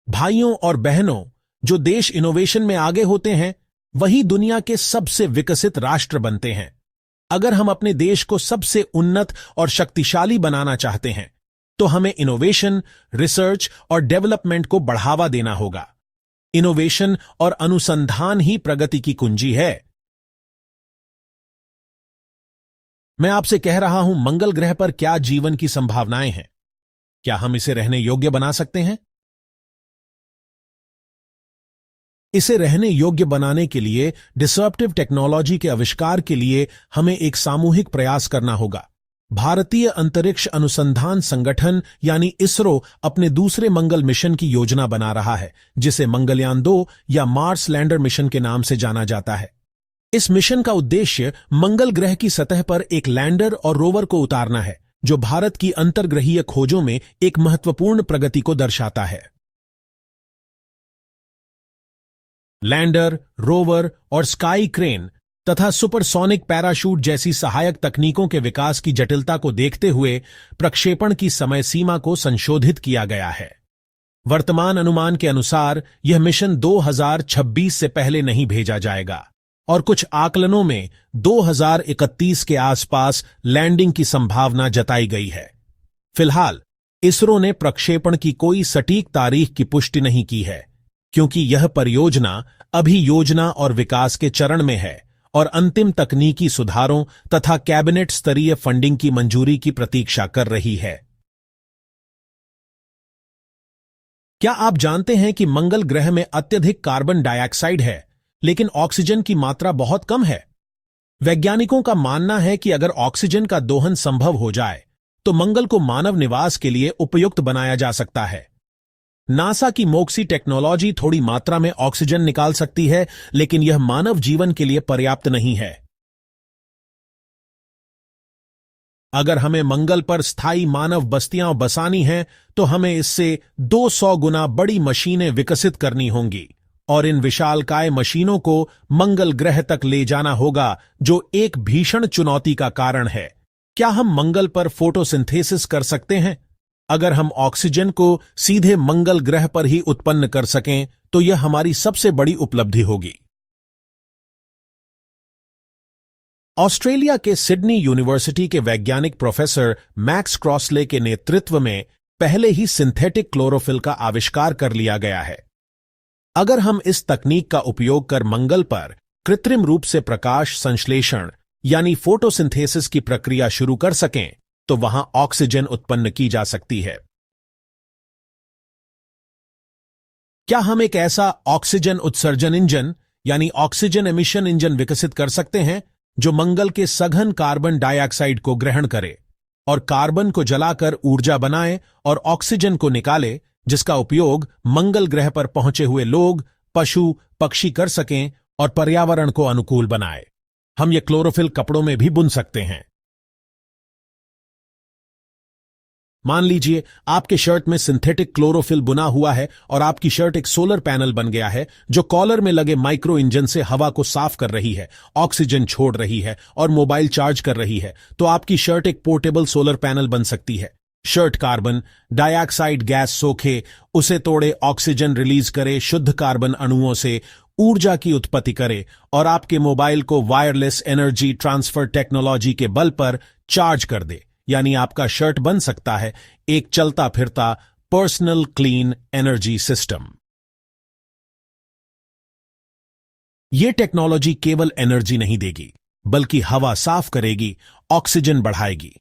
भाइयों और बहनों, जो देश इनोवेशन में आगे होते हैं वही दुनिया के सबसे विकसित राष्ट्र बनते हैं। अगर हम अपने देश को सबसे उन्नत और शक्तिशाली बनाना चाहते हैं तो हमें इनोवेशन, रिसर्च और डेवलपमेंट को बढ़ावा देना होगा। इनोवेशन और अनुसंधान ही प्रगति की कुंजी है। मैं आपसे कह रहा हूं, मंगल ग्रह पर क्या जीवन की संभावनाएं हैं? क्या हम इसे रहने योग्य बना सकते हैं? इसे रहने योग्य बनाने के लिए, डिसरप्टिव टेक्नोलॉजी के आविष्कार के लिए हमें एक सामूहिक प्रयास करना होगा। भारतीय अंतरिक्ष अनुसंधान संगठन यानी इसरो अपने दूसरे मंगल मिशन की योजना बना रहा है, जिसे मंगलयान 2 या मार्स लैंडर मिशन के नाम से जाना जाता है। इस मिशन का उद्देश्य मंगल ग्रह की सतह पर एक लैंडर और रोवर को उतारना है, जो भारत की अंतर्ग्रहीय खोजों में एक महत्वपूर्ण प्रगति को दर्शाता है। लैंडर, रोवर और स्काई क्रेन तथा सुपरसोनिक पैराशूट जैसी सहायक तकनीकों के विकास की जटिलता को देखते हुए प्रक्षेपण की समय सीमा को संशोधित किया गया है। वर्तमान अनुमान के अनुसार यह मिशन 2026 से पहले नहीं भेजा जाएगा और कुछ आकलनों में 2031 के आसपास लैंडिंग की संभावना जताई गई है। फिलहाल इसरो ने प्रक्षेपण की कोई सटीक तारीख की पुष्टि नहीं की है, क्योंकि यह परियोजना अभी योजना और विकास के चरण में है और अंतिम तकनीकी सुधारों तथा कैबिनेट स्तरीय फंडिंग की मंजूरी की प्रतीक्षा कर रही है। क्या आप जानते हैं कि मंगल ग्रह में अत्यधिक कार्बन डाइऑक्साइड है, लेकिन ऑक्सीजन की मात्रा बहुत कम है? वैज्ञानिकों का मानना है कि अगर ऑक्सीजन का दोहन संभव हो जाए तो मंगल को मानव निवास के लिए उपयुक्त बनाया जा सकता है। नासा की मोक्सी टेक्नोलॉजी थोड़ी मात्रा में ऑक्सीजन निकाल सकती है, लेकिन यह मानव जीवन के लिए पर्याप्त नहीं है। अगर हमें मंगल पर स्थायी मानव बस्तियां बसानी हैं तो हमें इससे 200 गुना बड़ी मशीनें विकसित करनी होंगी और इन विशालकाय मशीनों को मंगल ग्रह तक ले जाना होगा, जो एक भीषण चुनौती का कारण है। क्या हम मंगल पर फोटोसिंथेसिस कर सकते हैं? अगर हम ऑक्सीजन को सीधे मंगल ग्रह पर ही उत्पन्न कर सकें तो यह हमारी सबसे बड़ी उपलब्धि होगी। ऑस्ट्रेलिया के सिडनी यूनिवर्सिटी के वैज्ञानिक प्रोफेसर मैक्स क्रॉसले के नेतृत्व में पहले ही सिंथेटिक क्लोरोफिल का आविष्कार कर लिया गया है। अगर हम इस तकनीक का उपयोग कर मंगल पर कृत्रिम रूप से प्रकाश संश्लेषण यानी फोटोसिंथेसिस की प्रक्रिया शुरू कर सकें तो वहां ऑक्सीजन उत्पन्न की जा सकती है। क्या हम एक ऐसा ऑक्सीजन उत्सर्जन इंजन यानी ऑक्सीजन एमिशन इंजन विकसित कर सकते हैं जो मंगल के सघन कार्बन डाइऑक्साइड को ग्रहण करे और कार्बन को जलाकर ऊर्जा बनाए और ऑक्सीजन को निकाले, जिसका उपयोग मंगल ग्रह पर पहुंचे हुए लोग, पशु, पक्षी कर सकें और पर्यावरण को अनुकूल बनाए? हम ये क्लोरोफिल कपड़ों में भी बुन सकते हैं। मान लीजिए आपके शर्ट में सिंथेटिक क्लोरोफिल बुना हुआ है और आपकी शर्ट एक सोलर पैनल बन गया है जो कॉलर में लगे माइक्रो इंजन से हवा को साफ कर रही है, ऑक्सीजन छोड़ रही है और मोबाइल चार्ज कर रही है। तो आपकी शर्ट एक पोर्टेबल सोलर पैनल बन सकती है। शर्ट कार्बन डाइऑक्साइड गैस सोखे, उसे तोड़े, ऑक्सीजन रिलीज करे, शुद्ध कार्बन अणुओं से ऊर्जा की उत्पत्ति करे और आपके मोबाइल को वायरलेस एनर्जी ट्रांसफर टेक्नोलॉजी के बल पर चार्ज कर दे। यानी आपका शर्ट बन सकता है एक चलता फिरता पर्सनल क्लीन एनर्जी सिस्टम। यह टेक्नोलॉजी केवल एनर्जी नहीं देगी, बल्कि हवा साफ करेगी, ऑक्सीजन बढ़ाएगी।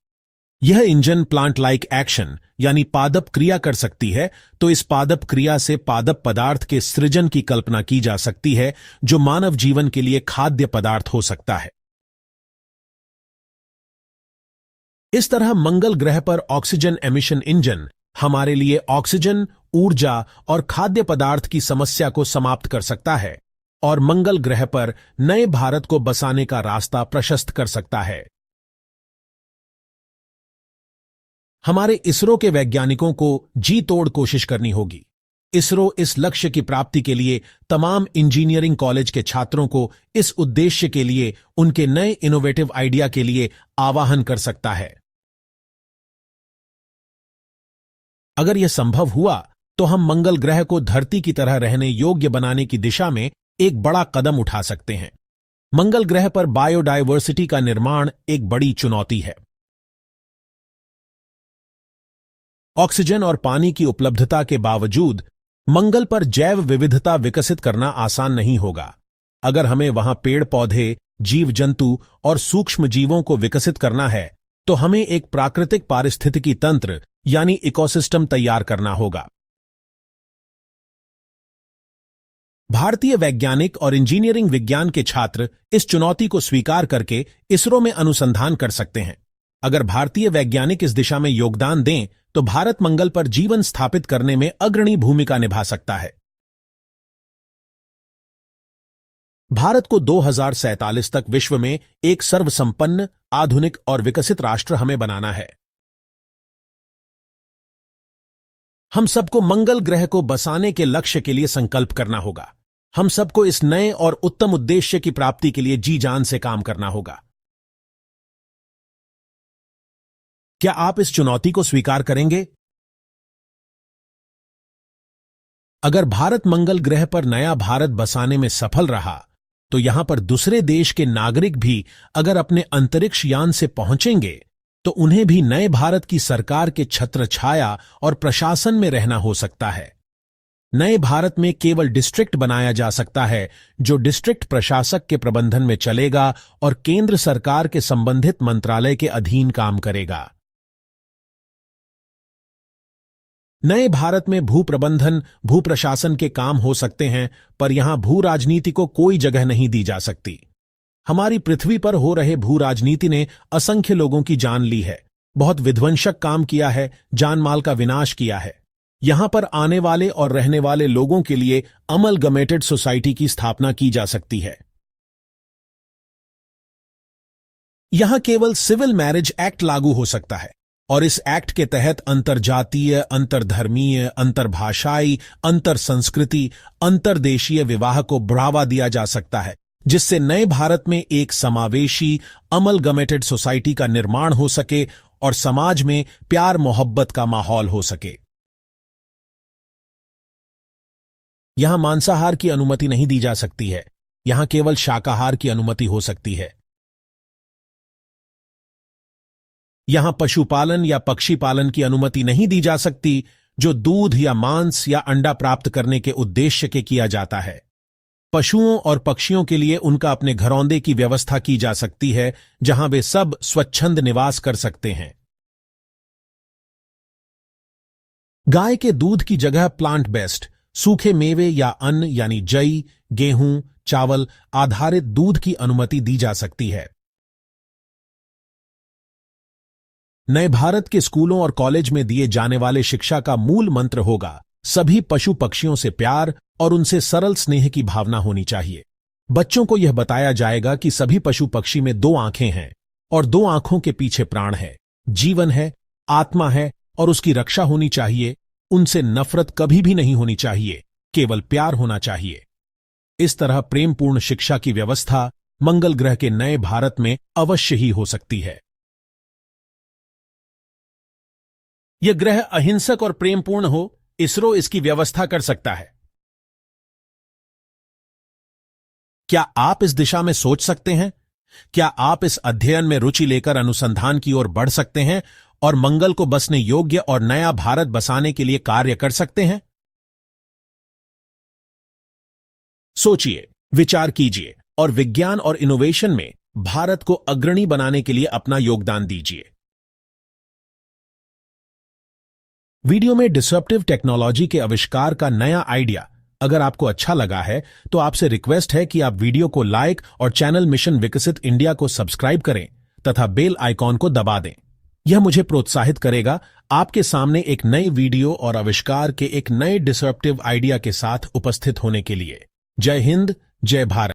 यह इंजन प्लांट लाइक एक्शन यानी पादप क्रिया कर सकती है, तो इस पादप क्रिया से पादप पदार्थ के सृजन की कल्पना की जा सकती है, जो मानव जीवन के लिए खाद्य पदार्थ हो सकता है। इस तरह मंगल ग्रह पर ऑक्सीजन एमिशन इंजन हमारे लिए ऑक्सीजन, ऊर्जा और खाद्य पदार्थ की समस्या को समाप्त कर सकता है और मंगल ग्रह पर नए भारत को बसाने का रास्ता प्रशस्त कर सकता है। हमारे इसरो के वैज्ञानिकों को जी तोड़ कोशिश करनी होगी। इसरो इस लक्ष्य की प्राप्ति के लिए तमाम इंजीनियरिंग कॉलेज के छात्रों को इस उद्देश्य के लिए उनके नए इनोवेटिव आइडिया के लिए आवाहन कर सकता है। अगर यह संभव हुआ तो हम मंगल ग्रह को धरती की तरह रहने योग्य बनाने की दिशा में एक बड़ा कदम उठा सकते हैं। मंगल ग्रह पर बायोडायवर्सिटी का निर्माण एक बड़ी चुनौती है। ऑक्सीजन और पानी की उपलब्धता के बावजूद मंगल पर जैव विविधता विकसित करना आसान नहीं होगा। अगर हमें वहां पेड़ पौधे, जीव जंतु और सूक्ष्म जीवों को विकसित करना है तो हमें एक प्राकृतिक पारिस्थितिकी तंत्र यानी इकोसिस्टम तैयार करना होगा। भारतीय वैज्ञानिक और इंजीनियरिंग विज्ञान के छात्र इस चुनौती को स्वीकार करके इसरो में अनुसंधान कर सकते हैं। अगर भारतीय वैज्ञानिक इस दिशा में योगदान दें तो भारत मंगल पर जीवन स्थापित करने में अग्रणी भूमिका निभा सकता है। भारत को 2047 तक विश्व में एक सर्वसंपन्न, आधुनिक और विकसित राष्ट्र हमें बनाना है। हम सबको मंगल ग्रह को बसाने के लक्ष्य के लिए संकल्प करना होगा। हम सबको इस नए और उत्तम उद्देश्य की प्राप्ति के लिए जी जान से काम करना होगा। क्या आप इस चुनौती को स्वीकार करेंगे? अगर भारत मंगल ग्रह पर नया भारत बसाने में सफल रहा तो यहां पर दूसरे देश के नागरिक भी अगर अपने अंतरिक्ष यान से पहुंचेंगे तो उन्हें भी नए भारत की सरकार के छत्र छाया और प्रशासन में रहना हो सकता है। नए भारत में केवल डिस्ट्रिक्ट बनाया जा सकता है जो डिस्ट्रिक्ट प्रशासक के प्रबंधन में चलेगा और केंद्र सरकार के संबंधित मंत्रालय के अधीन काम करेगा। नए भारत में भू प्रबंधन, भू प्रशासन के काम हो सकते हैं, पर यहां भू राजनीति को कोई जगह नहीं दी जा सकती। हमारी पृथ्वी पर हो रहे भू राजनीति ने असंख्य लोगों की जान ली है, बहुत विध्वंसक काम किया है, जान माल का विनाश किया है। यहां पर आने वाले और रहने वाले लोगों के लिए अमलगमेटेड सोसाइटी की स्थापना की जा सकती है। यहां केवल सिविल मैरिज एक्ट लागू हो सकता है और इस एक्ट के तहत अंतरजातीय, अंतरधर्मीय, अंतरभाषाई, अंतर संस्कृति, अंतरदेशीय विवाह को बढ़ावा दिया जा सकता है, जिससे नए भारत में एक समावेशी अमलगमेटेड सोसाइटी का निर्माण हो सके और समाज में प्यार मोहब्बत का माहौल हो सके। यहां मांसाहार की अनुमति नहीं दी जा सकती है, यहां केवल शाकाहार की अनुमति हो सकती है। यहां पशुपालन या पक्षी पालन की अनुमति नहीं दी जा सकती जो दूध या मांस या अंडा प्राप्त करने के उद्देश्य के किया जाता है। पशुओं और पक्षियों के लिए उनका अपने घरौंदे की व्यवस्था की जा सकती है जहां वे सब स्वच्छंद निवास कर सकते हैं। गाय के दूध की जगह प्लांट बेस्ड, सूखे मेवे या अन्न यानी जई, गेहूं, चावल आधारित दूध की अनुमति दी जा सकती है। नए भारत के स्कूलों और कॉलेज में दिए जाने वाले शिक्षा का मूल मंत्र होगा सभी पशु पक्षियों से प्यार और उनसे सरल स्नेह की भावना होनी चाहिए। बच्चों को यह बताया जाएगा कि सभी पशु पक्षी में 2 आंखें हैं और 2 आंखों के पीछे प्राण है, जीवन है, आत्मा है और उसकी रक्षा होनी चाहिए। उनसे नफरत कभी भी नहीं होनी चाहिए, केवल प्यार होना चाहिए। इस तरह प्रेमपूर्ण शिक्षा की व्यवस्था मंगल ग्रह के नए भारत में अवश्य ही हो सकती है। यह ग्रह अहिंसक और प्रेमपूर्ण हो, इसरो इसकी व्यवस्था कर सकता है। क्या आप इस दिशा में सोच सकते हैं? क्या आप इस अध्ययन में रुचि लेकर अनुसंधान की ओर बढ़ सकते हैं और मंगल को बसने योग्य और नया भारत बसाने के लिए कार्य कर सकते हैं? सोचिए, विचार कीजिए और विज्ञान और इनोवेशन में भारत को अग्रणी बनाने के लिए अपना योगदान दीजिए। वीडियो में डिसरप्टिव टेक्नोलॉजी के आविष्कार का नया आइडिया अगर आपको अच्छा लगा है तो आपसे रिक्वेस्ट है कि आप वीडियो को लाइक और चैनल मिशन विकसित इंडिया को सब्सक्राइब करें तथा बेल आइकॉन को दबा दें। यह मुझे प्रोत्साहित करेगा आपके सामने एक नई वीडियो और आविष्कार के एक नए डिसरप्टिव आइडिया के साथ उपस्थित होने के लिए। जय हिंद, जय भारत।